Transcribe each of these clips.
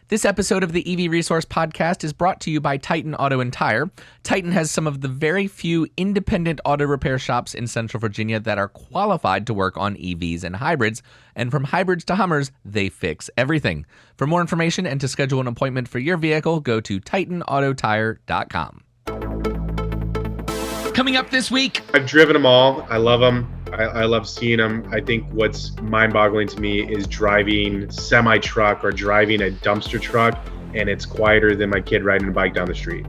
This episode of the EV Resource Podcast is brought to you by Titan Auto and Tire. Titan has some of the very few independent auto repair shops in Central Virginia that are qualified to work on EVs and hybrids. And from hybrids to Hummers, they fix everything. For more information and to schedule an appointment for your vehicle, go to TitanAutoTire.com. Coming up this week, I've driven them all. I love them. I love seeing them. I think what's mind-boggling to me is driving semi-truck or driving a dumpster truck, and it's quieter than my kid riding a bike down the street.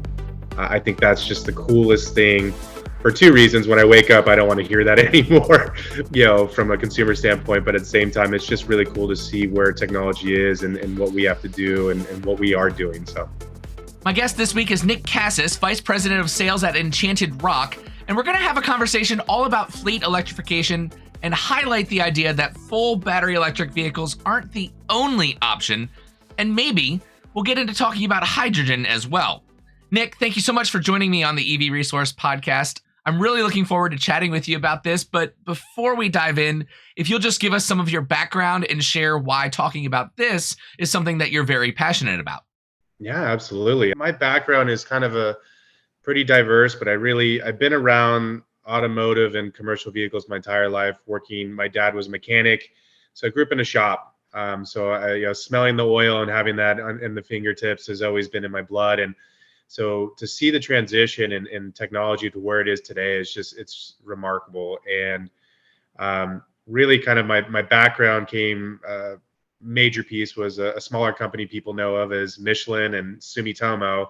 I think that's just the coolest thing for two reasons. When I wake up, I don't want to hear that anymore, from a consumer standpoint. But at the same time, it's just really cool to see where technology is and what we have to do and what we are doing. So, my guest this week is Nick Casas, Vice President of Sales at Enchanted Rock. And we're going to have a conversation all about fleet electrification and highlight the idea that full battery electric vehicles aren't the only option. And maybe we'll get into talking about hydrogen as well. Nick, thank you so much for joining me on the EV Resource Podcast. I'm really looking forward to chatting with you about this. But before we dive in, if you'll just give us some of your background and share why talking about this is something that you're very passionate about. Yeah, absolutely. My background is kind of pretty diverse, but I've been around automotive and commercial vehicles my entire life working. My dad was a mechanic, so I grew up in a shop. Smelling the oil and having that in the fingertips has always been in my blood. And so to see the transition in technology to where it is today it's remarkable. And really kind of my background came, major piece was a smaller company people know of as Michelin and Sumitomo.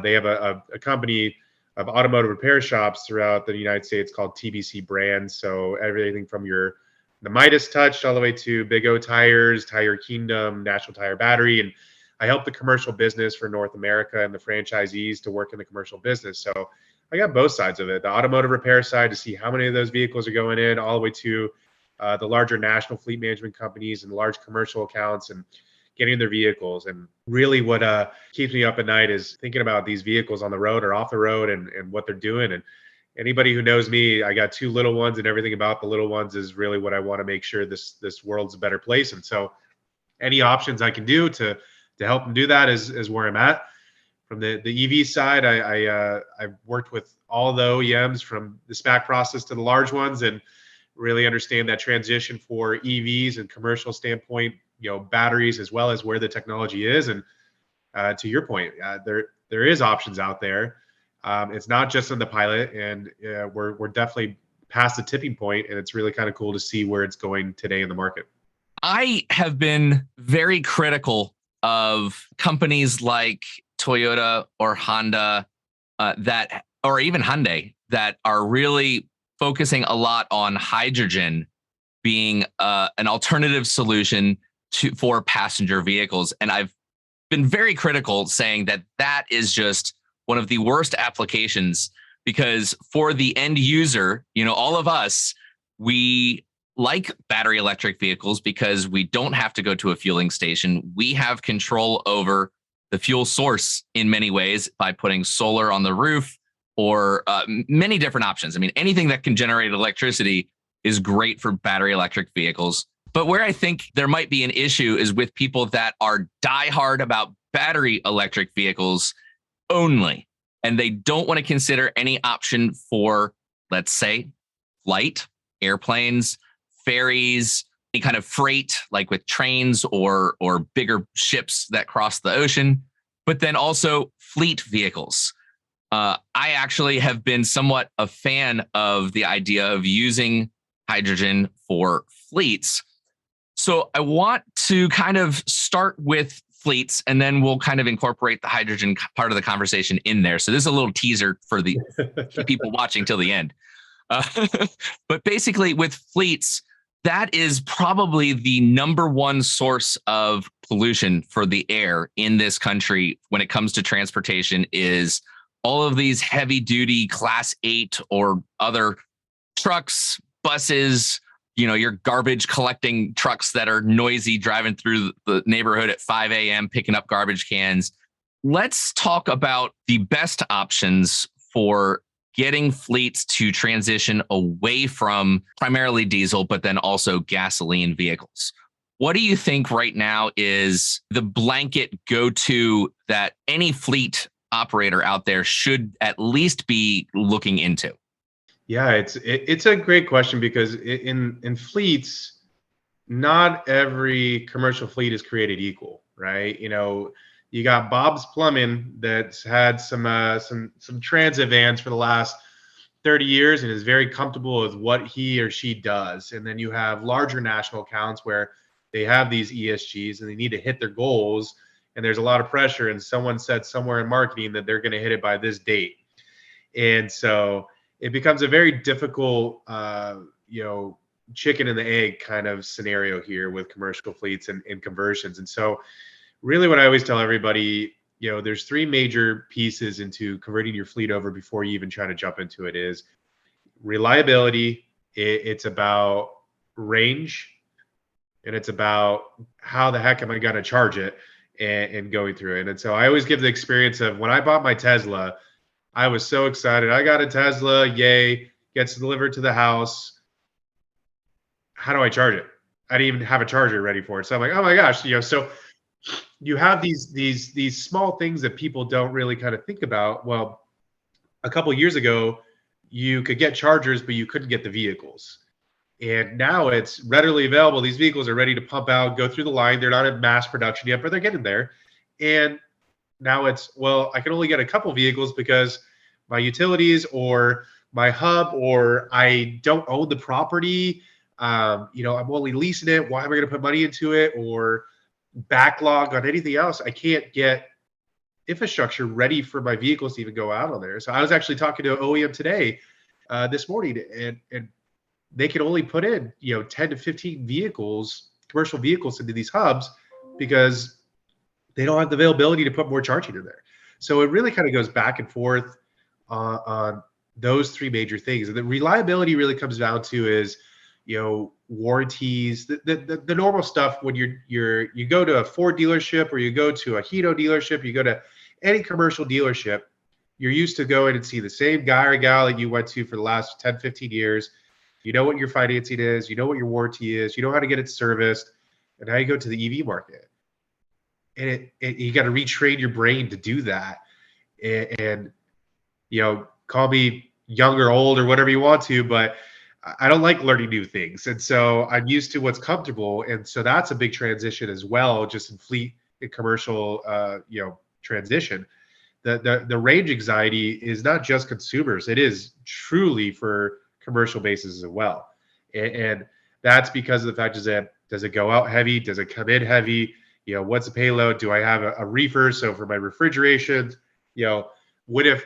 They have a company of automotive repair shops throughout the United States called TBC Brands. So everything from the Midas Touch all the way to Big O Tires, Tire Kingdom, National Tire Battery. And I help the commercial business for North America and the franchisees to work in the commercial business. So I got both sides of it, the automotive repair side to see how many of those vehicles are going in, all the way to the larger national fleet management companies and large commercial accounts and getting their vehicles. And really what keeps me up at night is thinking about these vehicles on the road or off the road and what they're doing. And anybody who knows me, I got two little ones, and everything about the little ones is really what I want to make sure this world's a better place. And so any options I can do to help them do that is where I'm at. From the EV side, I've worked with all the OEMs from the SPAC process to the large ones and really understand that transition for EVs and commercial standpoint, batteries, as well as where the technology is. And to your point, there is options out there. It's not just in the pilot, and we're definitely past the tipping point, and it's really kind of cool to see where it's going today in the market. I have been very critical of companies like Toyota or Honda or even Hyundai that are really focusing a lot on hydrogen being an alternative solution for passenger vehicles. And I've been very critical, saying that is just one of the worst applications, because for the end user, all of us, we like battery electric vehicles because we don't have to go to a fueling station. We have control over the fuel source in many ways by putting solar on the roof or many different options. I mean, anything that can generate electricity is great for battery electric vehicles. But where I think there might be an issue is with people that are diehard about battery electric vehicles only, and they don't want to consider any option for, let's say, flight, airplanes, ferries, any kind of freight, like with trains or bigger ships that cross the ocean, but then also fleet vehicles. I actually have been somewhat a fan of the idea of using hydrogen for fleets. So I want to kind of start with fleets, and then we'll kind of incorporate the hydrogen part of the conversation in there. So this is a little teaser for the people watching till the end. But basically with fleets, that is probably the number one source of pollution for the air in this country when it comes to transportation, is all of these heavy duty Class 8 or other trucks, buses, your garbage collecting trucks that are noisy driving through the neighborhood at 5 a.m. picking up garbage cans. Let's talk about the best options for getting fleets to transition away from primarily diesel, but then also gasoline vehicles. What do you think right now is the blanket go-to that any fleet operator out there should at least be looking into? Yeah, it's a great question because in fleets, not every commercial fleet is created equal, right? You got Bob's Plumbing that's had some transit vans for the last 30 years and is very comfortable with what he or she does. And then you have larger national accounts where they have these ESGs and they need to hit their goals, and there's a lot of pressure, and someone said somewhere in marketing that they're going to hit it by this date. And so it becomes a very difficult, chicken and the egg kind of scenario here with commercial fleets and conversions. And so really what I always tell everybody, there's three major pieces into converting your fleet over before you even try to jump into it: is reliability, it's about range, and it's about how the heck am I going to charge it and going through it. And so I always give the experience of when I bought my Tesla, I was so excited. I got a Tesla, yay, gets delivered to the house. How do I charge it? I didn't even have a charger ready for it. So I'm like, oh my gosh, so you have these small things that people don't really kind of think about. Well, a couple of years ago, you could get chargers, but you couldn't get the vehicles. And now it's readily available. These vehicles are ready to pump out, go through the line. They're not in mass production yet, but they're getting there. And now it's, well, I can only get a couple vehicles because my utilities or my hub, or I don't own the property. I'm only leasing it. Why am I going to put money into it? Or backlog on anything else. I can't get infrastructure ready for my vehicles to even go out on there. So I was actually talking to an OEM today, this morning, and they can only put in 10 to 15 vehicles, commercial vehicles, into these hubs because they don't have the availability to put more charging in there. So it really kind of goes back and forth on those three major things. And the reliability really comes down to is warranties, the normal stuff. When you go to a Ford dealership, or you go to a Hino dealership, you go to any commercial dealership, you're used to going and see the same guy or gal that you went to for the last 10, 15 years. You know what your financing is, you know what your warranty is, you know how to get it serviced. And now you go to the EV market, and you got to retrain your brain to do that. And call me young or old or whatever you want to, but I don't like learning new things. And so I'm used to what's comfortable. And so that's a big transition as well, just in fleet and commercial, transition. The range anxiety is not just consumers. It is truly for commercial bases as well. And that's because of the fact is that, does it go out heavy? Does it come in heavy? What's the payload? Do I have a reefer? So for my refrigeration, what if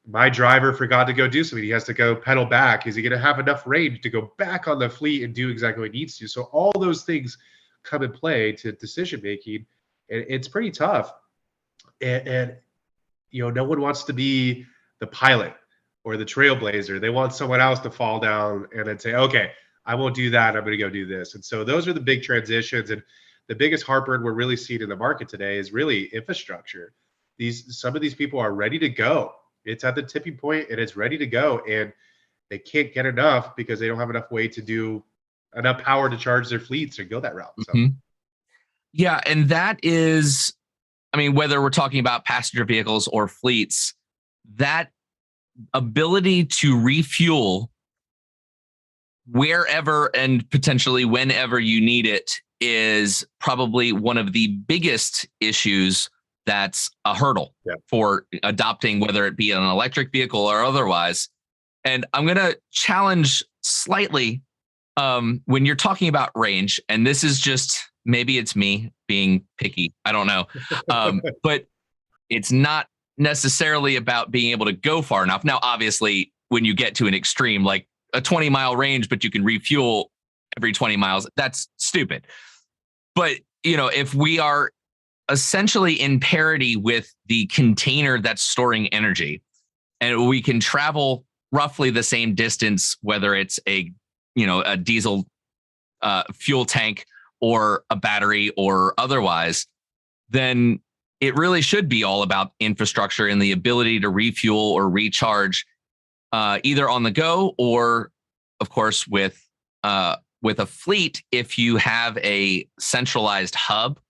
my driver forgot to go do something? He has to go pedal back. Is he going to have enough range to go back on the fleet and do exactly what he needs to? So all those things come in play to decision making, and it's pretty tough. And no one wants to be the pilot or the trailblazer. They want someone else to fall down and then say, okay, I won't do that. I'm going to go do this. And so those are the big transitions. And the biggest heartburn we're really seeing in the market today is really infrastructure. Some of these people are ready to go. It's at the tipping point and it's ready to go, and they can't get enough because they don't have enough way to do enough power to charge their fleets or go that route. So. Mm-hmm. Yeah. And that is, whether we're talking about passenger vehicles or fleets, that ability to refuel wherever and potentially whenever you need it is probably one of the biggest issues that's a hurdle for adopting, whether it be an electric vehicle or otherwise. And I'm going to challenge slightly when you're talking about range, and this is just, maybe it's me being picky, I don't know, but it's not necessarily about being able to go far enough. Now, obviously, when you get to an extreme, like a 20-mile range, but you can refuel every 20 miles, that's stupid. But, if we are essentially in parity with the container that's storing energy, and we can travel roughly the same distance, whether it's a diesel fuel tank or a battery or otherwise, then it really should be all about infrastructure and the ability to refuel or recharge either on the go or, of course, with with a fleet, if you have a centralized hub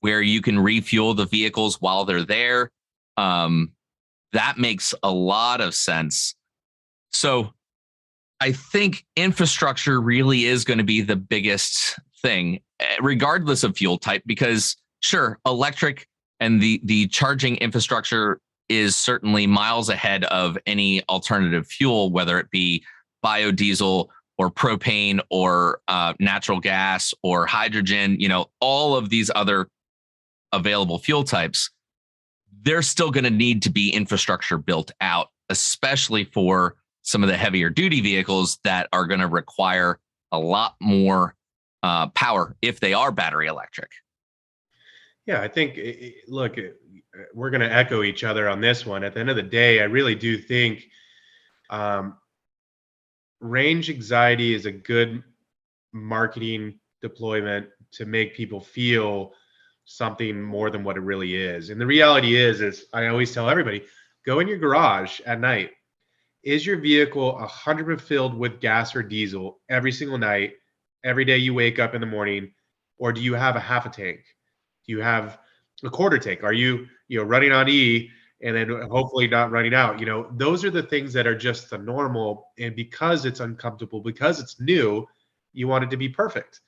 where you can refuel the vehicles while they're there, that makes a lot of sense. So I think infrastructure really is going to be the biggest thing, regardless of fuel type, because sure, electric and the charging infrastructure is certainly miles ahead of any alternative fuel, whether it be biodiesel or propane or natural gas or hydrogen, all of these other available fuel types. There's still going to need to be infrastructure built out, especially for some of the heavier duty vehicles that are going to require a lot more power if they are battery electric. Yeah, I think, look, we're going to echo each other on this one. At the end of the day, I really do think range anxiety is a good marketing deployment to make people feel something more than what it really is. And the reality is I always tell everybody, go in your garage at night. Is your vehicle 100% filled with gas or diesel every single night, every day you wake up in the morning, or do you have a half a tank? Do you have a quarter tank? Are you running on E and then hopefully not running out? Those are the things that are just the normal. And because it's uncomfortable, because it's new, you want it to be perfect.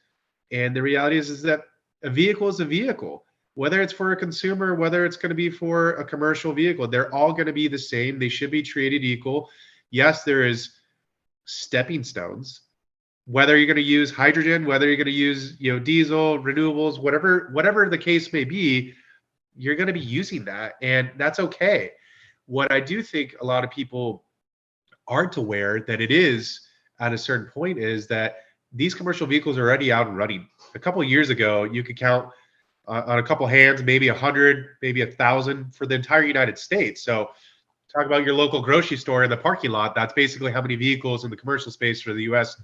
And the reality is that a vehicle is a vehicle. Whether it's for a consumer, whether it's going to be for a commercial vehicle, they're all going to be the same. They should be treated equal. Yes, there is stepping stones. Whether you're going to use hydrogen, whether you're going to use diesel, renewables, whatever the case may be, you're going to be using that, and that's okay. What I do think a lot of people aren't aware that it is at a certain point is that these commercial vehicles are already out and running. A couple of years ago, you could count on a couple hands, maybe 100, maybe 1,000 for the entire United States. So talk about your local grocery store in the parking lot. That's basically how many vehicles in the commercial space for the US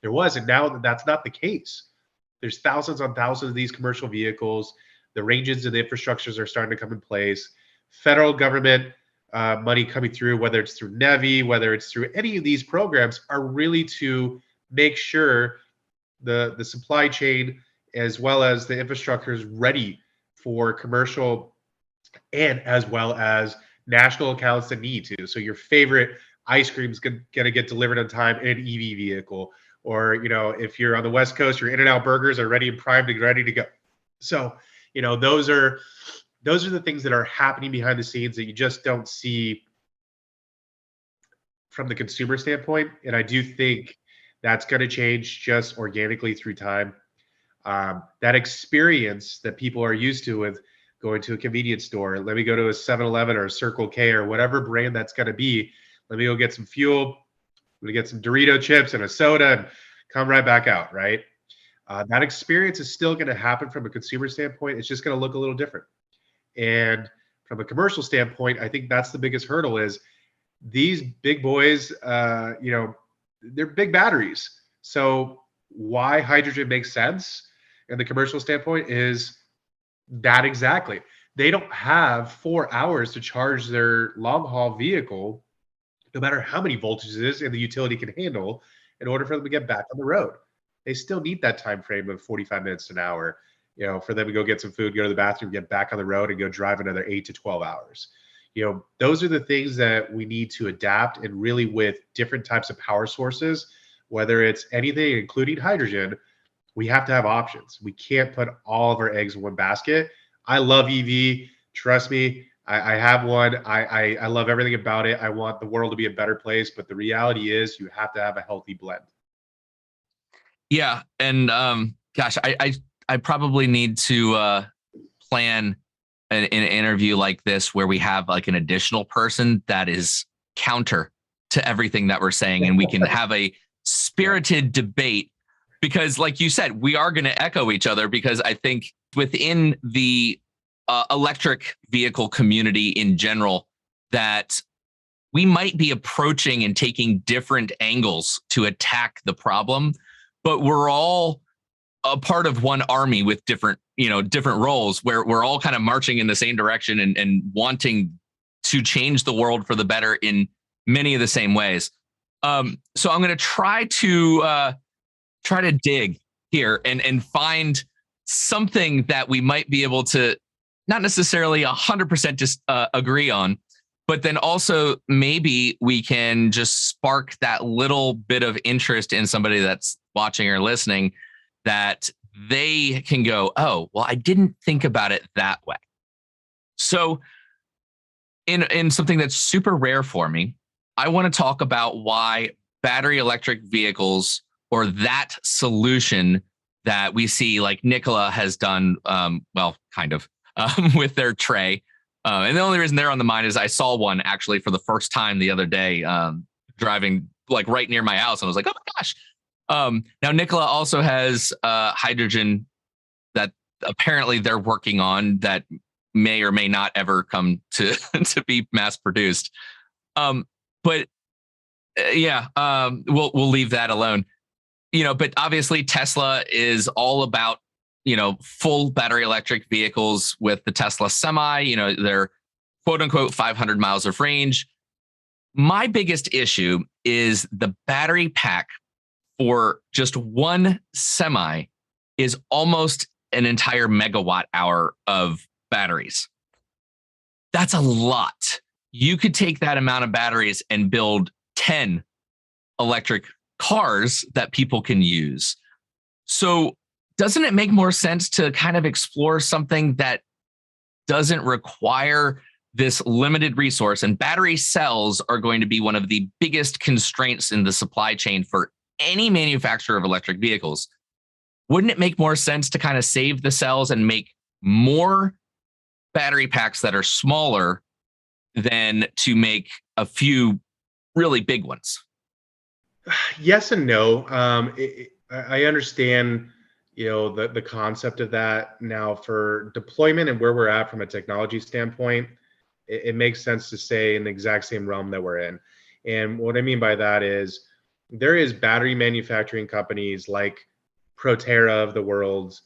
there was. And now that's not the case. There's thousands on thousands of these commercial vehicles. The ranges and the infrastructures are starting to come in place. Federal government money coming through, whether it's through NEVI, whether it's through any of these programs, are really to make sure the supply chain as well as the infrastructure is ready for commercial and as well as national accounts that need to. So your favorite ice cream is going to get delivered on time in an EV vehicle. Or, if you're on the West Coast, your In-N-Out burgers are ready and primed and ready to go. So, those are the things that are happening behind the scenes that you just don't see from the consumer standpoint. And I do think that's going to change just organically through time. That experience that people are used to with going to a convenience store, let me go to a 7-Eleven or a Circle K or whatever brand that's going to be. Let me go get some fuel. I'm going to get some Dorito chips and a soda and come right back out, right? That experience is still going to happen from a consumer standpoint. It's just going to look a little different. And from a commercial standpoint, I think that's the biggest hurdle is these big boys, they're big batteries. So why hydrogen makes sense in the commercial standpoint is that exactly. They don't have 4 hours to charge their long haul vehicle, no matter how many voltages it is and the utility can handle, in order for them to get back on the road. They still need that time frame of 45 minutes to an hour, for them to go get some food, go to the bathroom, get back on the road, and go drive another 8 to 12 hours. Those are the things that we need to adapt, and really with different types of power sources, whether it's anything, including hydrogen, we have to have options. We can't put all of our eggs in one basket. I love EV. Trust me, I have one. I love everything about it. I want the world to be a better place, but the reality is you have to have a healthy blend. Yeah, and gosh, I probably need to plan an interview like this where we have like an additional person that is counter to everything that we're saying, and we can have a spirited debate. Because, like you said, we are going to echo each other. Because I think within the electric vehicle community in general, that we might be approaching and taking different angles to attack the problem, but we're all a part of one army with different roles, where we're all kind of marching in the same direction and wanting to change the world for the better in many of the same ways. So I'm going to try to try to dig here and find something that we might be able to not necessarily 100% just agree on, but then also maybe we can just spark that little bit of interest in somebody that's watching or listening, that they can go, oh, well, I didn't think about it that way. So in something that's super rare for me, I want to talk about why battery electric vehicles, or that solution that we see like Nikola has done, well, kind of, with their tray. And the only reason they're on the mind is I saw one actually for the first time the other day, driving like right near my house. And I was like, oh my gosh. Now, Nikola also has hydrogen that apparently they're working on that may or may not ever come to, to be mass produced. But yeah, we'll leave that alone. But obviously Tesla is all about, full battery electric vehicles with the Tesla Semi, they're quote unquote 500 miles of range. My biggest issue is the battery pack for just one Semi is almost an entire megawatt hour of batteries. That's a lot. You could take that amount of batteries and build 10 electric cars that people can use. So doesn't it make more sense to kind of explore something that doesn't require this limited resource? And battery cells are going to be one of the biggest constraints in the supply chain for any manufacturer of electric vehicles. Wouldn't it make more sense to kind of save the cells and make more battery packs that are smaller than to make a few really big ones? Yes and no. I understand, the concept of that. Now, for deployment and where we're at from a technology standpoint, it makes sense to stay in the exact same realm that we're in. And what I mean by that is there is battery manufacturing companies like Proterra of the world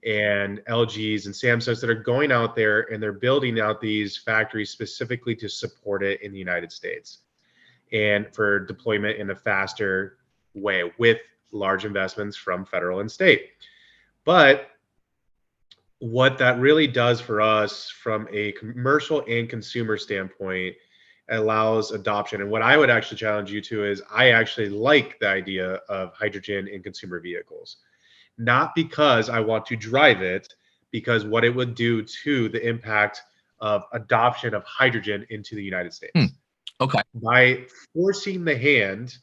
and LGs and Samsungs that are going out there and they're building out these factories specifically to support it in the United States and for deployment in a faster way with large investments from federal and state. But what that really does for us from a commercial and consumer standpoint allows adoption. And what I would actually challenge you to is I actually like the idea of hydrogen in consumer vehicles, not because I want to drive it, because what it would do to the impact of adoption of hydrogen into the United States. Okay. By forcing the hand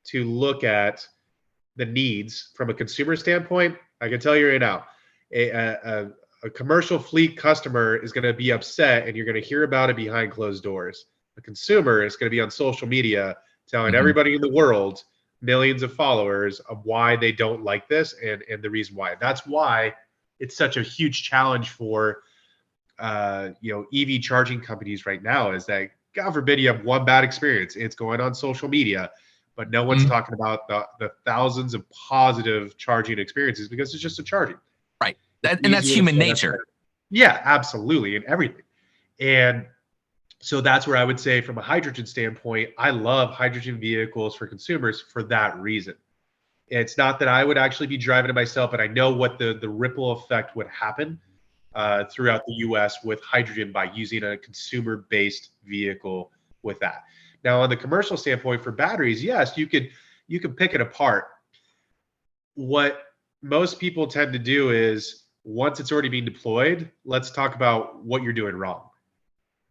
to look at the needs from a consumer standpoint, I can tell you right now, a commercial fleet customer is going to be upset and you're going to hear about it behind closed doors. A consumer is going to be on social media telling everybody in the world, millions of followers, of why they don't like this and the reason why. That's why it's such a huge challenge for EV charging companies right now, is that God forbid you have one bad experience, it's going on social media, but no one's talking about the thousands of positive charging experiences because it's just a charging. Right. And that's human nature. Yeah, absolutely. And everything. And so that's where I would say from a hydrogen standpoint, I love hydrogen vehicles for consumers for that reason. It's not that I would actually be driving it myself, but I know what the ripple effect would happen throughout the US with hydrogen by using a consumer-based vehicle with that. Now, on the commercial standpoint for batteries, yes, you could pick it apart. What most people tend to do is once it's already being deployed, let's talk about what you're doing wrong.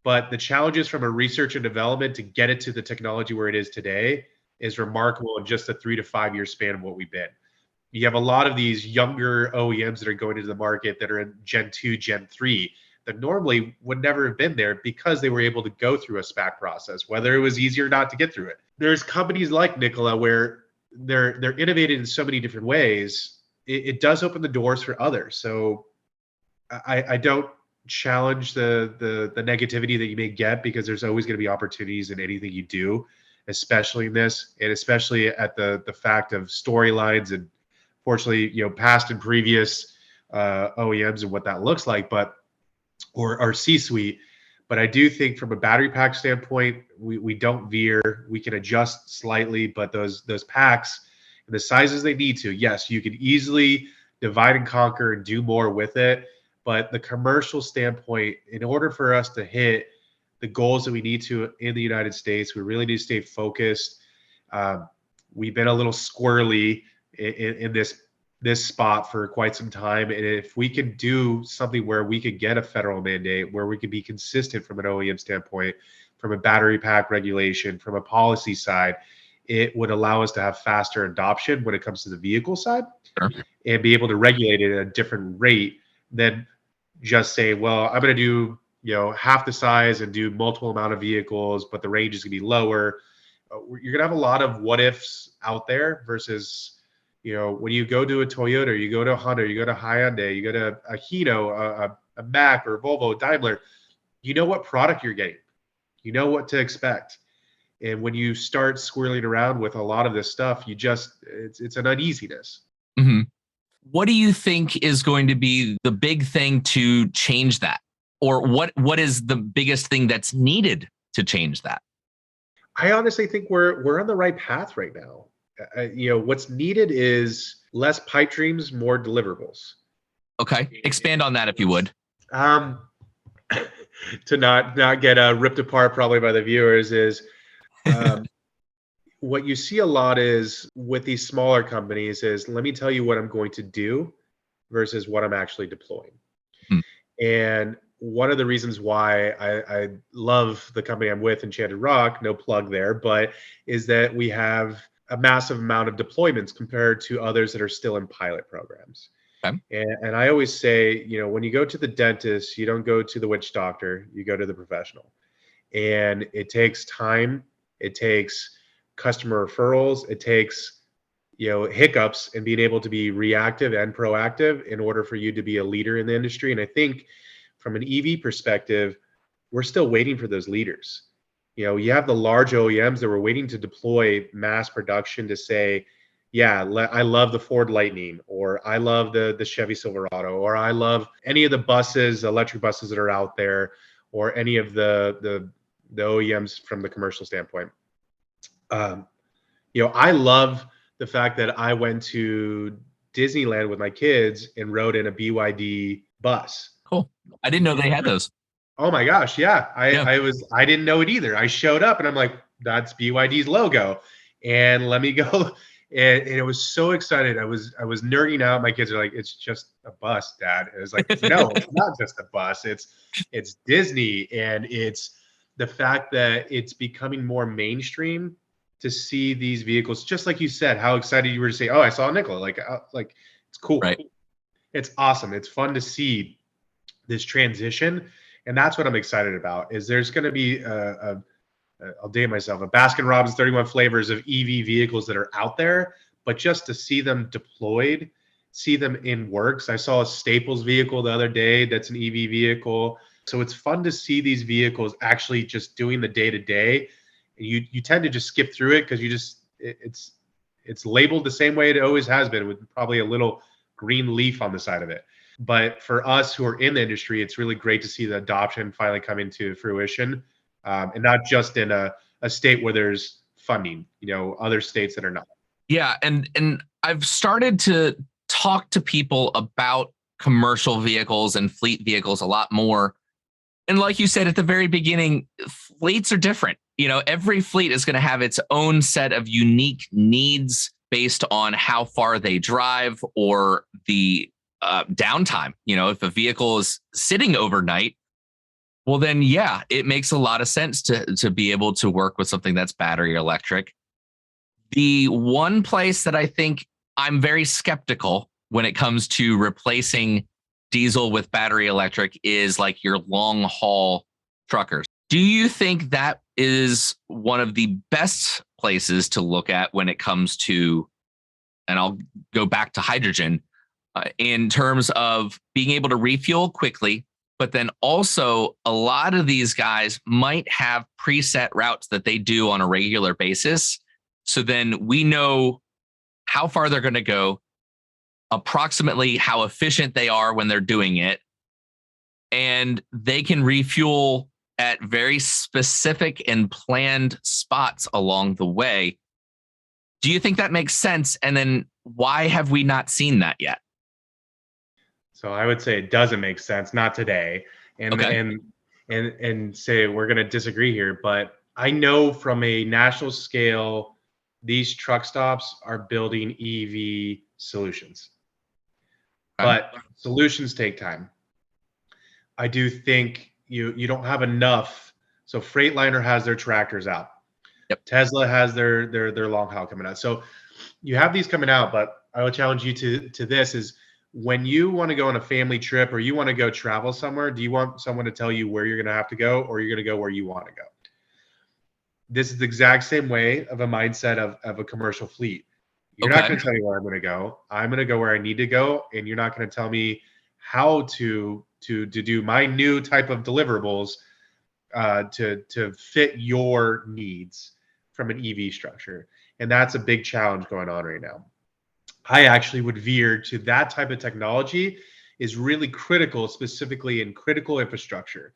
But the challenges from a research and development to get it to the technology where it is today is remarkable in just a 3 to 5 year span of what we've been. You have a lot of these younger OEMs that are going into the market that are in Gen 2, Gen 3 that normally would never have been there because they were able to go through a SPAC process, whether it was easier or not to get through it. There's companies like Nikola where they're innovated in so many different ways. It does open the doors for others. So I don't challenge the negativity that you may get, because there's always going to be opportunities in anything you do, especially in this, and especially at the fact of storylines and fortunately, past and previous OEMs and what that looks like, but or C-suite. But I do think from a battery pack standpoint, we don't veer. We can adjust slightly, but those packs in the sizes they need to, yes, you can easily divide and conquer and do more with it. But the commercial standpoint, in order for us to hit the goals that we need to in the United States, we really need to stay focused. Um, we've been a little squirrely in this spot for quite some time, and if we can do something where we could get a federal mandate, where we could be consistent from an OEM standpoint, from a battery pack regulation, from a policy side, it would allow us to have faster adoption when it comes to the vehicle side, Sure. and be able to regulate it at a different rate than just say, well, I'm going to do half the size and do multiple amount of vehicles, but the range is going to be lower. You're going to have a lot of what ifs out there versus when you go to a Toyota, you go to a Honda, you go to Hyundai, you go to a Hino, a Mack or Volvo, Daimler, you know what product you're getting. You know what to expect. And when you start squirreling around with a lot of this stuff, it's an uneasiness. Mm-hmm. What do you think is going to be the big thing to change that? Or what is the biggest thing that's needed to change that? I honestly think we're on the right path right now. What's needed is less pipe dreams, more deliverables. Okay, expand on that if you would. To not get ripped apart probably by the viewers is what you see a lot is with these smaller companies is, let me tell you what I'm going to do versus what I'm actually deploying. And one of the reasons why I love the company I'm with, Enchanted Rock, no plug there, but is that we have a massive amount of deployments compared to others that are still in pilot programs. Okay. And I always say, when you go to the dentist, you don't go to the witch doctor, you go to the professional. And it takes time, it takes customer referrals, it takes hiccups, and being able to be reactive and proactive in order for you to be a leader in the industry. And I think from an EV perspective, we're still waiting for those leaders. You have the large OEMs that were waiting to deploy mass production to say, yeah, I love the Ford Lightning, or I love the Chevy Silverado, or I love any of the buses, electric buses that are out there, or any of the OEMs from the commercial standpoint. I love the fact that I went to Disneyland with my kids and rode in a BYD bus. Cool. I didn't know they had those. Oh my gosh, yeah. I didn't know it either. I showed up and I'm like, that's BYD's logo. And let me go. And it was so excited. I was nerding out. My kids are like, it's just a bus, Dad. And it was like, no, it's not just a bus. It's Disney. And it's the fact that it's becoming more mainstream to see these vehicles, just like you said, how excited you were to say, oh, I saw a Nikola. Like it's cool. Right. It's awesome. It's fun to see this transition. And that's what I'm excited about, is there's going to be I'll date myself, a Baskin Robbins 31 flavors of EV vehicles that are out there, but just to see them deployed, see them in works. I saw a Staples vehicle the other day that's an EV vehicle. So it's fun to see these vehicles actually just doing the day-to-day. You tend to just skip through it because it's labeled the same way it always has been, with probably a little green leaf on the side of it. But for us who are in the industry, it's really great to see the adoption finally come into fruition, and not just in a state where there's funding, other states that are not. Yeah, and I've started to talk to people about commercial vehicles and fleet vehicles a lot more. And like you said at the very beginning, fleets are different. Every fleet is going to have its own set of unique needs based on how far they drive or the downtime. If a vehicle is sitting overnight, well, then, yeah, it makes a lot of sense to be able to work with something that's battery electric. The one place that I think I'm very skeptical when it comes to replacing diesel with battery electric is like your long haul truckers. Do you think that is one of the best places to look at when it comes to, and I'll go back to hydrogen, in terms of being able to refuel quickly, but then also a lot of these guys might have preset routes that they do on a regular basis. So then we know how far they're going to go, approximately how efficient they are when they're doing it, and they can refuel at very specific and planned spots along the way. Do you think that makes sense? And then why have we not seen that yet? So I would say it doesn't make sense, not today. And Okay. and and say we're going to disagree here, but I know from a national scale, these truck stops are building EV solutions, Okay. but solutions take time. I do think you don't have enough. So Freightliner has their tractors out. Yep. Tesla has their long haul coming out. So you have these coming out, but I would challenge you to this is when you want to go on a family trip or you want to go travel somewhere, do you want someone to tell you where you're going to have to go or you're going to go where you want to go? This is the exact same way of a mindset of a commercial fleet. You're not Okay. going to tell me where I'm going to go. I'm going to go where I need to go, and you're not going to tell me how to do my new type of deliverables to fit your needs from an EV structure. And that's a big challenge going on right now. I actually would veer to that type of technology is really critical, specifically in critical infrastructure.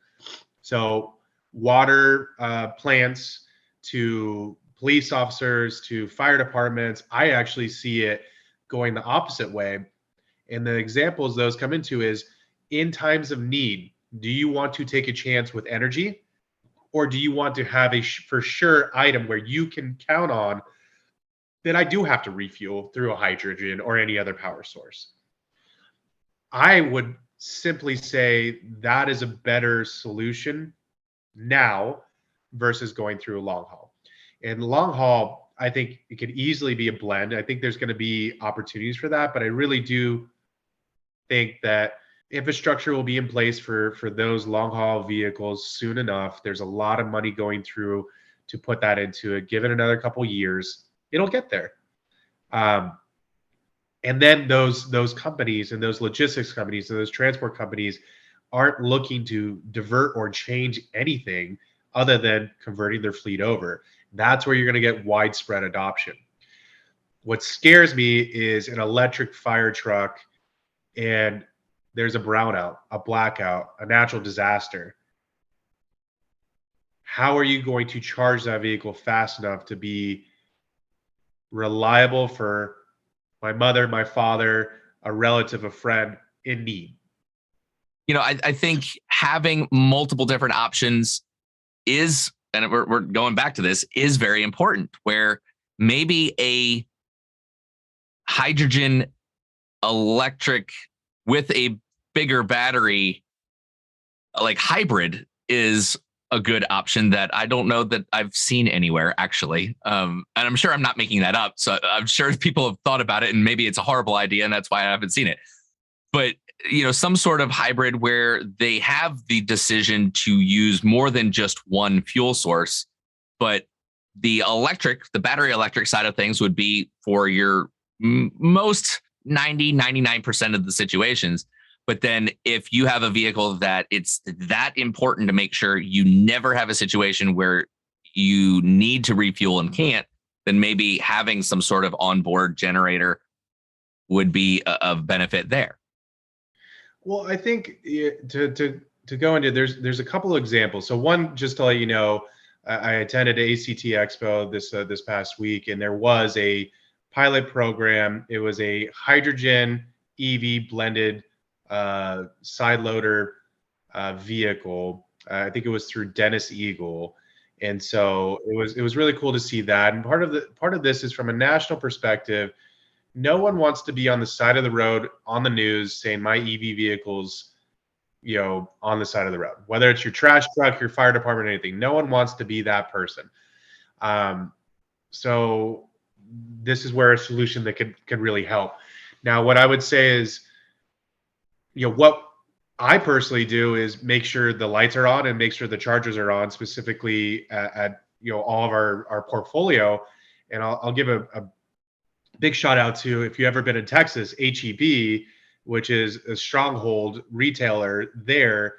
So water plants to police officers to fire departments, I actually see it going the opposite way. And the examples those come into is in times of need, do you want to take a chance with energy? Or do you want to have a for sure item where you can count on that I do have to refuel through a hydrogen or any other power source? I would simply say that is a better solution now versus going through a long haul. And long haul, I think it could easily be a blend. I think there's going to be opportunities for that, but I really do think that infrastructure will be in place for those long haul vehicles soon enough. There's a lot of money going through to put that into it. Give it another couple years, it'll get there. And then those companies and those logistics companies and those transport companies aren't looking to divert or change anything other than converting their fleet over. That's where you're going to get widespread adoption. What scares me is an electric fire truck and there's a brownout, a blackout, a natural disaster. How are you going to charge that vehicle fast enough to be reliable for my mother, my father, a relative, a friend in need? I think having multiple different options is, and we're going back to this, is very important. Where maybe a hydrogen electric with a bigger battery, like hybrid, is a good option that I don't know that I've seen anywhere actually. And I'm sure I'm not making that up. So I'm sure people have thought about it and maybe it's a horrible idea and that's why I haven't seen it. But some sort of hybrid where they have the decision to use more than just one fuel source, but the battery electric side of things would be for your most 99% of the situations. But then if you have a vehicle that it's that important to make sure you never have a situation where you need to refuel and can't, then maybe having some sort of onboard generator would be of benefit there. Well, I think to go into there's a couple of examples. So one, just to let you know, I attended ACT Expo this past week, and there was a pilot program. It was a hydrogen EV blended side loader vehicle. I think it was through Dennis Eagle, and so it was really cool to see that. And part of this is from a national perspective. No one wants to be on the side of the road on the news saying my EV vehicle's, on the side of the road, whether it's your trash truck, your fire department, anything. No one wants to be that person. So this is where a solution that could really help. Now, what I would say is, what I personally do is make sure the lights are on and make sure the chargers are on, specifically at all of our portfolio. And I'll give a big shout out to, if you ever been in Texas, HEB, which is a stronghold retailer there.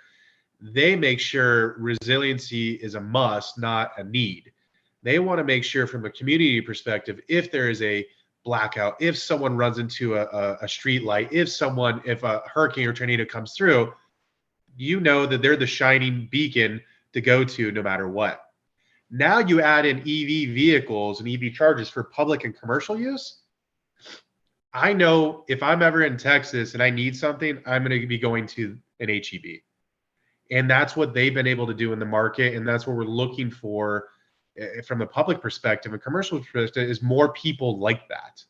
They make sure resiliency is a must, not a need. They want to make sure from a community perspective, if there is a blackout, if someone runs into a street light, if a hurricane or tornado comes through, that they're the shining beacon to go to no matter what. Now you add in EV vehicles and EV chargers for public and commercial use. I know if I'm ever in Texas and I need something, I'm going to be going to an HEB. And that's what they've been able to do in the market. And that's what we're looking for from a public perspective and commercial perspective, is more people like that.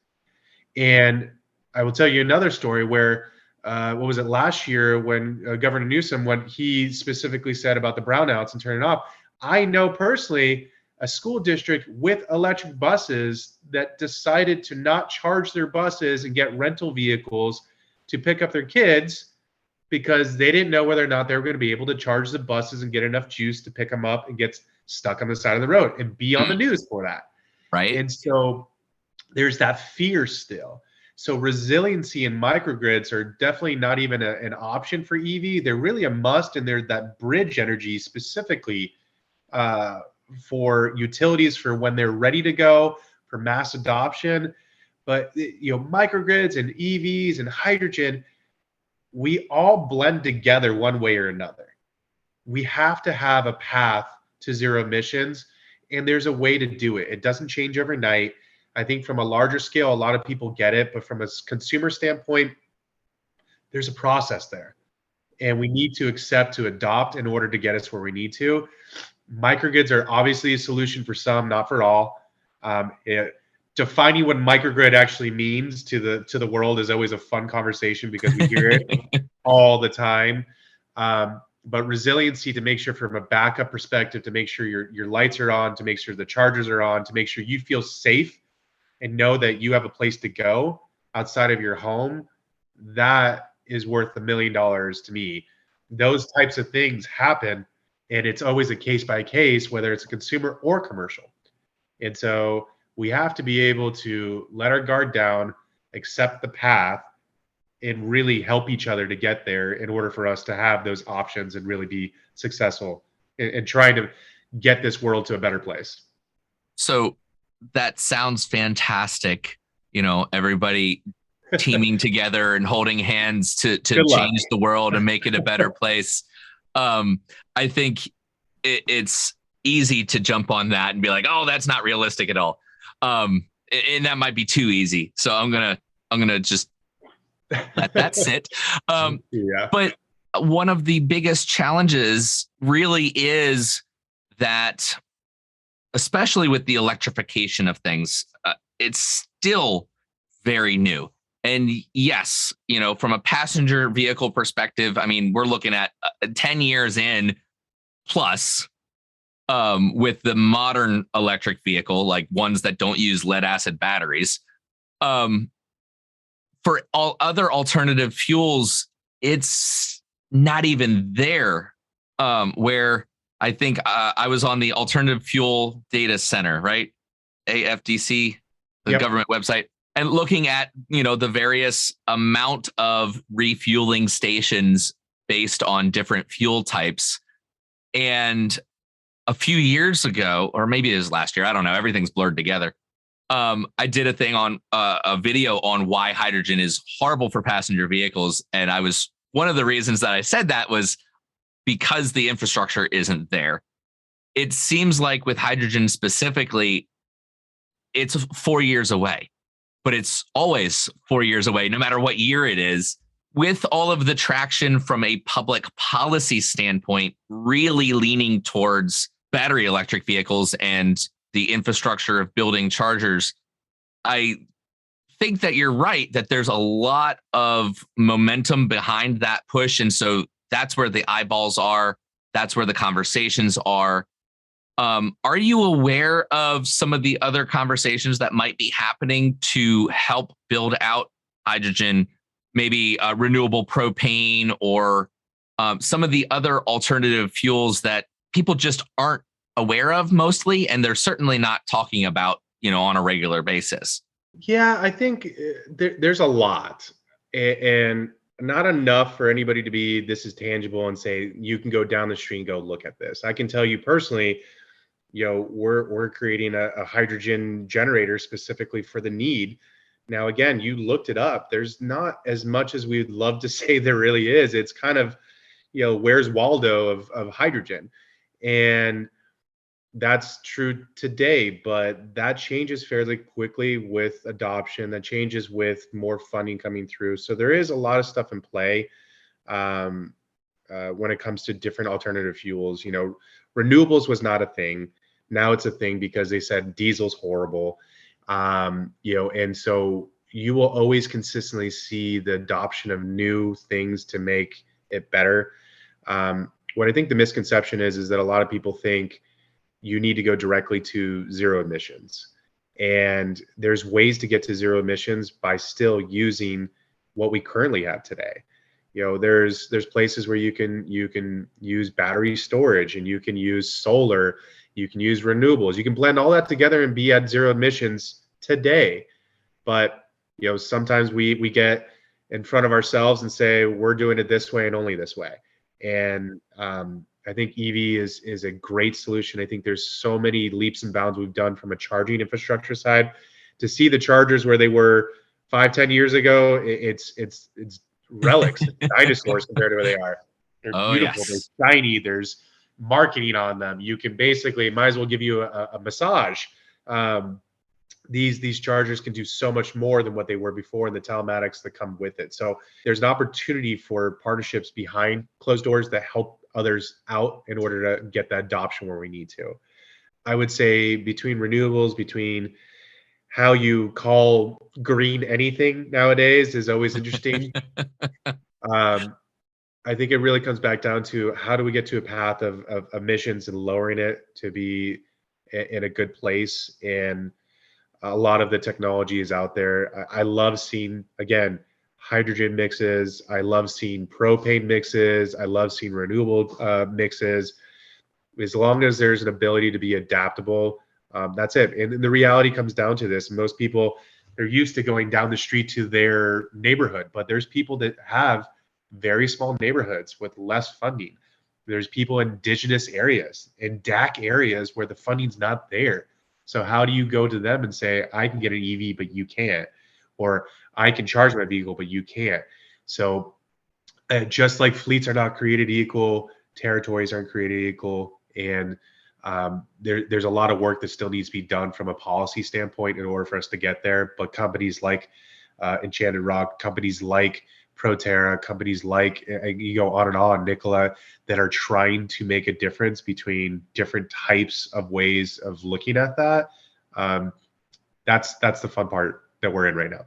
And I will tell you another story where, what was it, last year when Governor Newsom, when he specifically said about the brownouts and turning off, I know personally a school district with electric buses that decided to not charge their buses and get rental vehicles to pick up their kids because they didn't know whether or not they were going to be able to charge the buses and get enough juice to pick them up and get stuck on the side of the road and be on the news for that. Right. And so there's that fear still. So resiliency and microgrids are definitely not even an option for EV. They're really a must, and they're that bridge energy specifically for utilities for when they're ready to go for mass adoption. But microgrids and EVs and hydrogen, we all blend together one way or another. We have to have a path to zero emissions, and there's a way to do it. It doesn't change overnight. I think from a larger scale, a lot of people get it, but from a consumer standpoint, there's a process there, and we need to accept to adopt in order to get us where we need to. Microgrids are obviously a solution for some, not for all. Defining what microgrid actually means to the world is always a fun conversation because we hear it all the time. But resiliency, to make sure from a backup perspective, to make sure your lights are on, to make sure the chargers are on, to make sure you feel safe and know that you have a place to go outside of your home, that is worth $1 million to me. Those types of things happen, and it's always a case by case, whether it's a consumer or commercial. And so we have to be able to let our guard down, accept the path, and really help each other to get there in order for us to have those options and really be successful in trying to get this world to a better place. So that sounds fantastic. Everybody teaming together and holding hands to change the world and make it a better place. I think it's easy to jump on that and be like, oh, that's not realistic at all. And that might be too easy. So I'm gonna just let that sit. But one of the biggest challenges really is that, especially with the electrification of things, it's still very new. And yes, from a passenger vehicle perspective, I mean, we're looking at 10 years in plus with the modern electric vehicle, like ones that don't use lead acid batteries. For all other alternative fuels, it's not even there. Where I think I was on the Alternative Fuel Data Center, right? AFDC, the government website, and looking at, the various amount of refueling stations based on different fuel types. And a few years ago, or maybe it was last year, I don't know, everything's blurred together. I did a thing on a video on why hydrogen is horrible for passenger vehicles. And one of the reasons that I said that was because the infrastructure isn't there. It seems like with hydrogen specifically, it's 4 years away, but it's always 4 years away, no matter what year it is. With all of the traction from a public policy standpoint, really leaning towards battery electric vehicles and the infrastructure of building chargers, I think that you're right, that there's a lot of momentum behind that push. And so that's where the eyeballs are. That's where the conversations are. Are you aware of some of the other conversations that might be happening to help build out hydrogen, maybe renewable propane, or some of the other alternative fuels that people just aren't aware of mostly, and they're certainly not talking about, on a regular basis? Yeah, I think there's a lot, and not enough for anybody to be, this is tangible and say, you can go down the street and go look at this. I can tell you personally, we're creating a hydrogen generator specifically for the need. Now, again, you looked it up. There's not as much as we'd love to say there really is. It's kind of, where's Waldo of hydrogen? And That's true today, but that changes fairly quickly with adoption. That changes with more funding coming through. So there is a lot of stuff in play um, when it comes to different alternative fuels. Renewables was not a thing. Now it's a thing because they said diesel's horrible. And so you will always consistently see the adoption of new things to make it better. What I think the misconception is that a lot of people think you need to go directly to zero emissions. And there's ways to get to zero emissions by still using what we currently have today. There's places where you can use battery storage, and you can use solar, you can use renewables, you can blend all that together and be at zero emissions today. But sometimes we get in front of ourselves and say we're doing it this way and only this way. And I think EV is a great solution. I think there's so many leaps and bounds we've done from a charging infrastructure side. To see the chargers where they were 5-10 years ago, it's relics, it's dinosaurs compared to where they are. They're Oh, beautiful, yes. they're shiny, there's marketing on them. You can basically might as well give you a massage. These chargers can do so much more than what they were before, and the telematics that come with it. So there's an opportunity for partnerships behind closed doors that help others out in order to get that adoption where we need to. I would say between renewables, between how you call green anything nowadays is always interesting. um, I think it really comes back down to how do we get to a path of emissions and lowering it to be in a good place. And a lot of the technology is out there. I love seeing, again, hydrogen mixes. I love seeing propane mixes. I love seeing renewable mixes. As long as there's an ability to be adaptable, that's it. And the reality comes down to this. Most people, they're used to going down the street to their neighborhood, but there's people that have very small neighborhoods with less funding. There's people in indigenous areas, in DAC areas where the funding's not there. So how do you go to them and say, I can get an EV, but you can't? Or I can charge my vehicle, but you can't. So just like fleets are not created equal, territories aren't created equal. And there's a lot of work that still needs to be done from a policy standpoint in order for us to get there. But companies like Enchanted Rock, companies like Proterra, companies like, you go on, Nikola, that are trying to make a difference between different types of ways of looking at that. That's the fun part that we're in right now.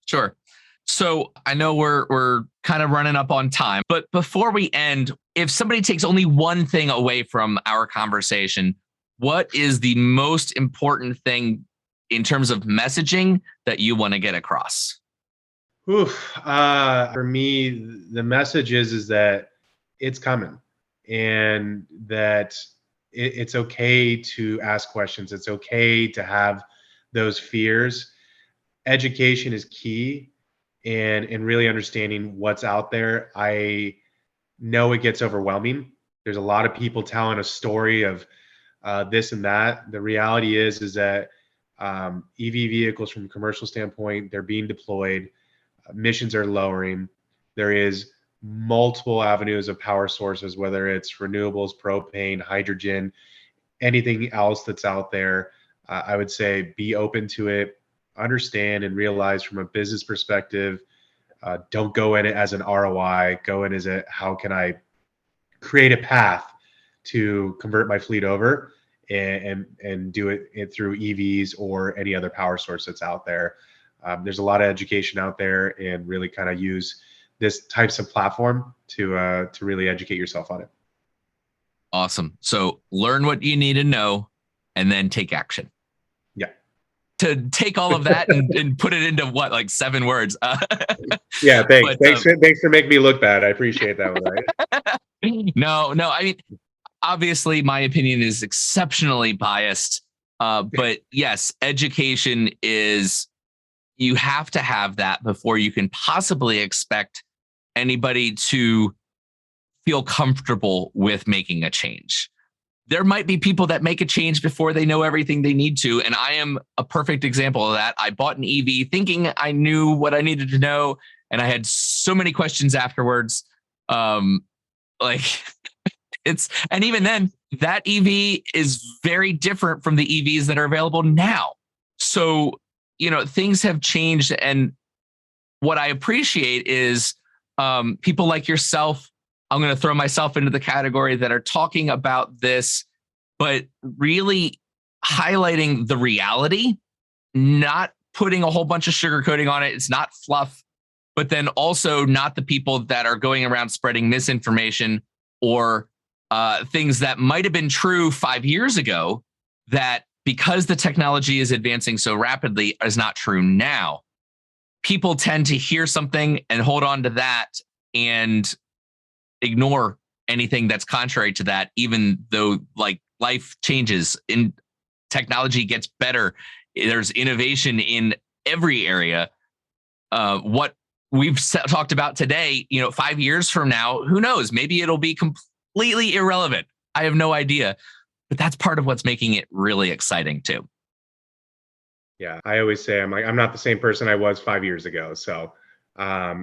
Sure. So I know we're kind of running up on time, but before we end, if somebody takes only one thing away from our conversation, what is the most important thing in terms of messaging that you want to get across? For me, the message is that it's coming, and that it's okay to ask questions. It's okay to have those fears. Education is key, and really understanding what's out there. I know it gets overwhelming. There's a lot of people telling a story of this and that. The reality is that EV vehicles, from a commercial standpoint, they're being deployed. Emissions are lowering. There is multiple avenues of power sources, whether it's renewables, propane, hydrogen, anything else that's out there. I would say be open to it, understand and realize from a business perspective. Don't go in it as an ROI. Go in as a how can I create a path to convert my fleet over, and do it through EVs or any other power source that's out there. There's a lot of education out there, and really kind of use this types of platform to really educate yourself on it. Awesome. So learn what you need to know and then take action. Yeah. To take all of that and put it into what, like 7 words. Yeah, thanks. But, Thanks for making me look bad. I appreciate that one. Right? No. I mean, obviously, my opinion is exceptionally biased. But yes, education is, you have to have that before you can possibly expect anybody to feel comfortable with making a change. There might be people that make a change before they know everything they need to. And I am a perfect example of that. I bought an EV thinking I knew what I needed to know, and I had so many questions afterwards. Like and even then, that EV is very different from the EVs that are available now. So, things have changed. And what I appreciate is people like yourself. I'm going to throw myself into the category that are talking about this, but really highlighting the reality, not putting a whole bunch of sugarcoating on it. It's not fluff, but then also not the people that are going around spreading misinformation or things that might have been true 5 years ago that because the technology is advancing so rapidly is not true now. People tend to hear something and hold on to that and ignore anything that's contrary to that, even though like life changes and technology gets better. There's innovation in every area. What we've talked about today, 5 years from now, who knows? Maybe it'll be completely irrelevant. I have no idea, but that's part of what's making it really exciting too. Yeah, I always say I'm not the same person I was 5 years ago. So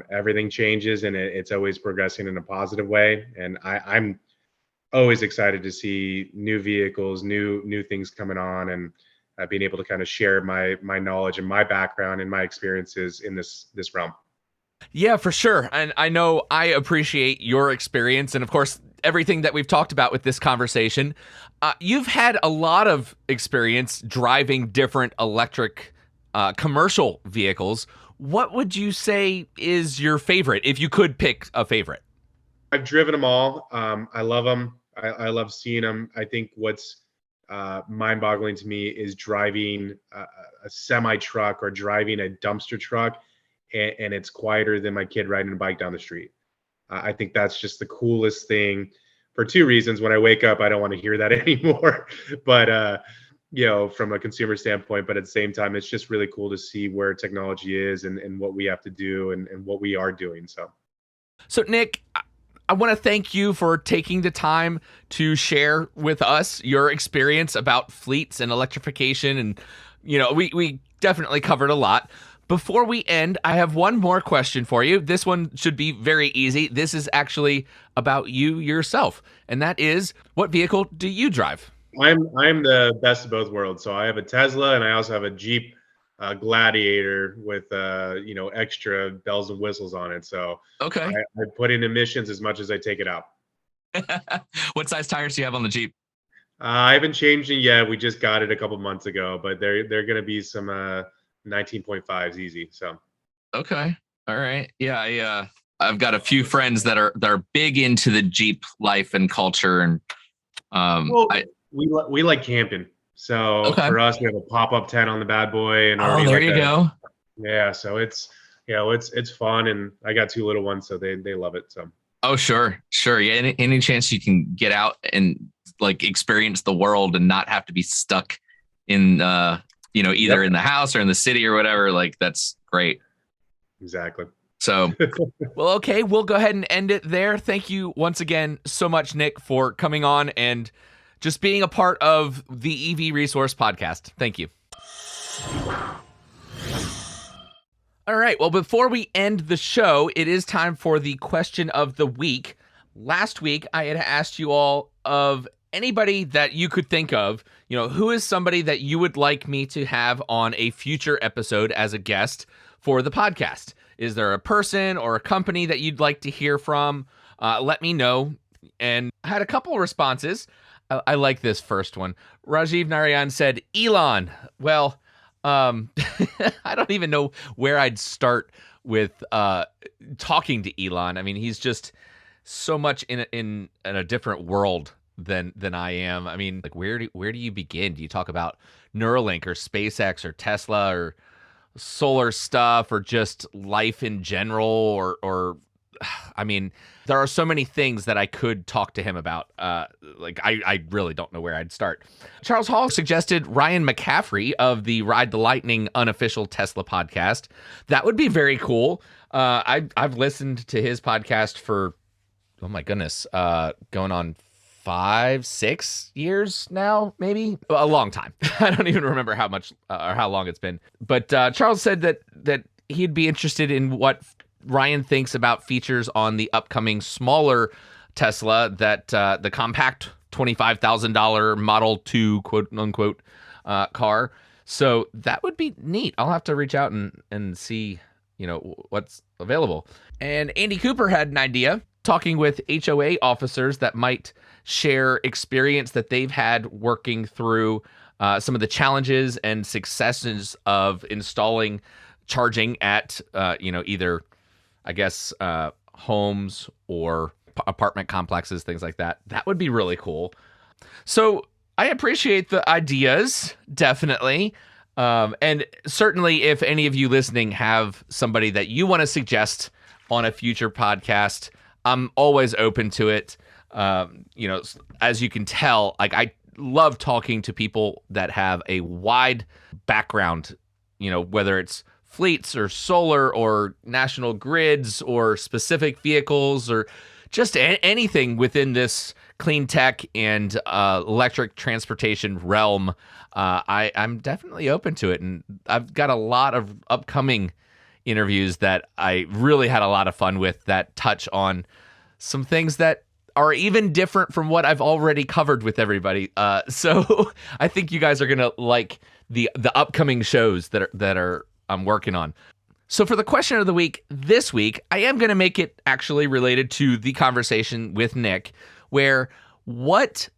everything changes, and it's always progressing in a positive way. And I'm always excited to see new vehicles, new things coming on, and being able to kind of share my knowledge and my background and my experiences in this realm. Yeah, for sure. And I know I appreciate your experience and, of course, everything that we've talked about with this conversation. You've had a lot of experience driving different electric commercial vehicles. What would you say is your favorite, if you could pick a favorite? I've driven them all. I love them. I love seeing them. I think what's mind-boggling to me is driving a semi-truck or driving a dumpster truck, and it's quieter than my kid riding a bike down the street. I think that's just the coolest thing for two reasons. When I wake up, I don't want to hear that anymore. But from a consumer standpoint, but at the same time, it's just really cool to see where technology is and what we have to do and what we are doing. So Nick, I want to thank you for taking the time to share with us your experience about fleets and electrification. And, we definitely covered a lot. Before we end, I have one more question for you. This one should be very easy. This is actually about you yourself. And that is, what vehicle do you drive? I'm the best of both worlds. So I have a Tesla, and I also have a Jeep Gladiator with extra bells and whistles on it. So Okay. I put in emissions as much as I take it out. What size tires do you have on the Jeep? I haven't changed it yet. We just got it a couple months ago, but they're going to be some 19.5s easy. So Okay. All right. Yeah. I've got a few friends that are big into the Jeep life and culture, and we like camping. So Okay. for us, we have a pop-up tent on the bad boy, and there you go. Yeah, so it's fun, and I got two little ones, so they love it. So sure. Yeah, any chance you can get out and like experience the world and not have to be stuck in either in the house or in the city or whatever, like that's great. Exactly. So well, okay, we'll go ahead and end it there. Thank you once again so much, Nick, for coming on and just being a part of the EV Resource Podcast. Thank you. All right, well, before we end the show, it is time for the question of the week. Last week, I had asked you all of anybody that you could think of, who is somebody that you would like me to have on a future episode as a guest for the podcast? Is there a person or a company that you'd like to hear from? Let me know. And I had a couple responses. I like this first one. Rajeev Narayan said, Elon. Well, I don't even know where I'd start with talking to Elon. I mean, he's just so much in a different world than I am. I mean, like where do you begin? Do you talk about Neuralink or SpaceX or Tesla or solar stuff or just life in general or I mean, there are so many things that I could talk to him about. I really don't know where I'd start. Charles Hall suggested Ryan McCaffrey of the Ride the Lightning unofficial Tesla podcast. That would be very cool. I've listened to his podcast for, oh my goodness, going on 5-6 years now, maybe a long time. I don't even remember how much or how long it's been. But Charles said that he'd be interested in what Ryan thinks about features on the upcoming smaller Tesla, that the compact $25,000 Model 2, quote unquote, car. So that would be neat. I'll have to reach out and see, what's available. And Andy Cooper had an idea, talking with HOA officers that might share experience that they've had working through some of the challenges and successes of installing charging at, either, I guess, homes or apartment complexes, things like that. That would be really cool. So I appreciate the ideas, definitely. And certainly if any of you listening have somebody that you want to suggest on a future podcast, I'm always open to it. As you can tell, like, I love talking to people that have a wide background, whether it's fleets or solar or national grids or specific vehicles or just anything within this clean tech and electric transportation realm. I'm definitely open to it. And I've got a lot of upcoming interviews that I really had a lot of fun with that touch on some things that are even different from what I've already covered with everybody. So I think you guys are going to like the upcoming shows that I'm working on. So for the question of the week this week, I am going to make it actually related to the conversation with Nick, where what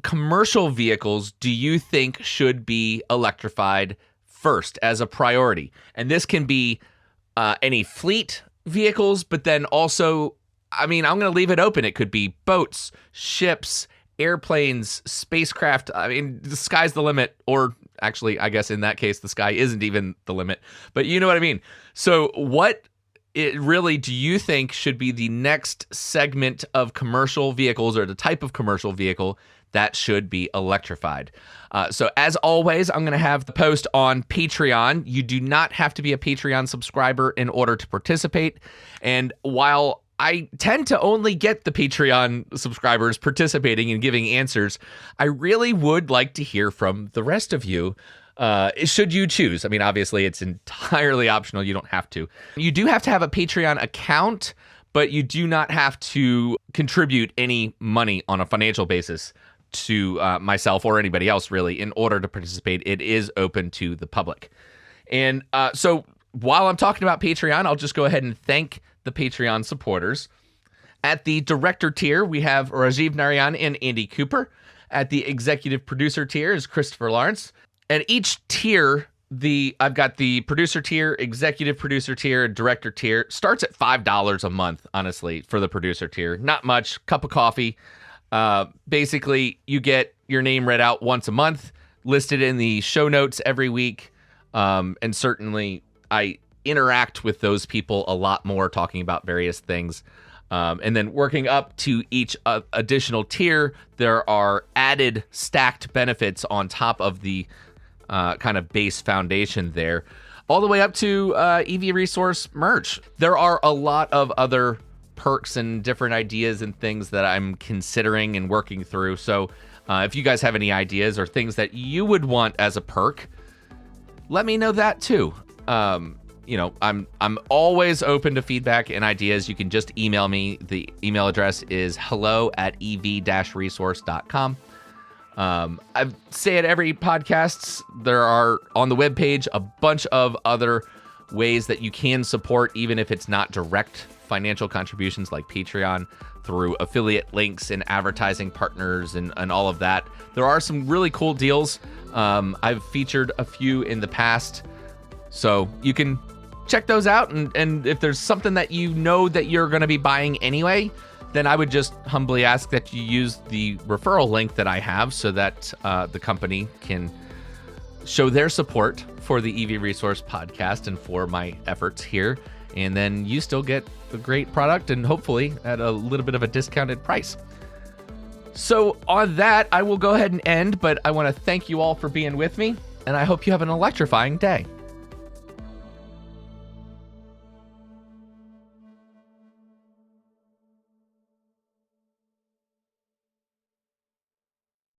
commercial vehicles do you think should be electrified first as a priority? And this can be any fleet vehicles, but then also, I'm going to leave it open. It could be boats, ships, airplanes, spacecraft. The sky's the limit. Or actually, I guess in that case, the sky isn't even the limit. But you know what I mean? So what really do you think should be the next segment of commercial vehicles, or the type of commercial vehicle that should be electrified? So as always, I'm going to have the post on Patreon. You do not have to be a Patreon subscriber in order to participate. And while I tend to only get the Patreon subscribers participating and giving answers, I really would like to hear from the rest of you. Should you choose? Obviously, it's entirely optional. You don't have to. You do have to have a Patreon account, but you do not have to contribute any money on a financial basis to myself or anybody else, really, in order to participate. It is open to the public. And so while I'm talking about Patreon, I'll just go ahead and thank the Patreon supporters. At the director tier, we have Rajeev, Narayan, and Andy Cooper. At the executive producer tier is Christopher Lawrence. At each tier, I've got the producer tier, executive producer tier, director tier. Starts at $5 a month, honestly, for the producer tier. Not much. Cup of coffee. Basically, you get your name read out once a month, listed in the show notes every week. And certainly, I interact with those people a lot more, talking about various things. And then working up to each additional tier, there are added stacked benefits on top of the kind of base foundation there, all the way up to EV Resource merch. There are a lot of other perks and different ideas and things that I'm considering and working through. So if you guys have any ideas or things that you would want as a perk, let me know that too. I'm always open to feedback and ideas. You can just email me. The email address is hello@ev-resource.com. I say it every podcast. There are on the webpage a bunch of other ways that you can support, even if it's not direct financial contributions like Patreon, through affiliate links and advertising partners and all of that. There are some really cool deals. I've featured a few in the past, so you can check those out. And if there's something that you know that you're going to be buying anyway, then I would just humbly ask that you use the referral link that I have so that the company can show their support for the EV Resource podcast and for my efforts here. And then you still get a great product and hopefully at a little bit of a discounted price. So on that, I will go ahead and end, but I want to thank you all for being with me, and I hope you have an electrifying day.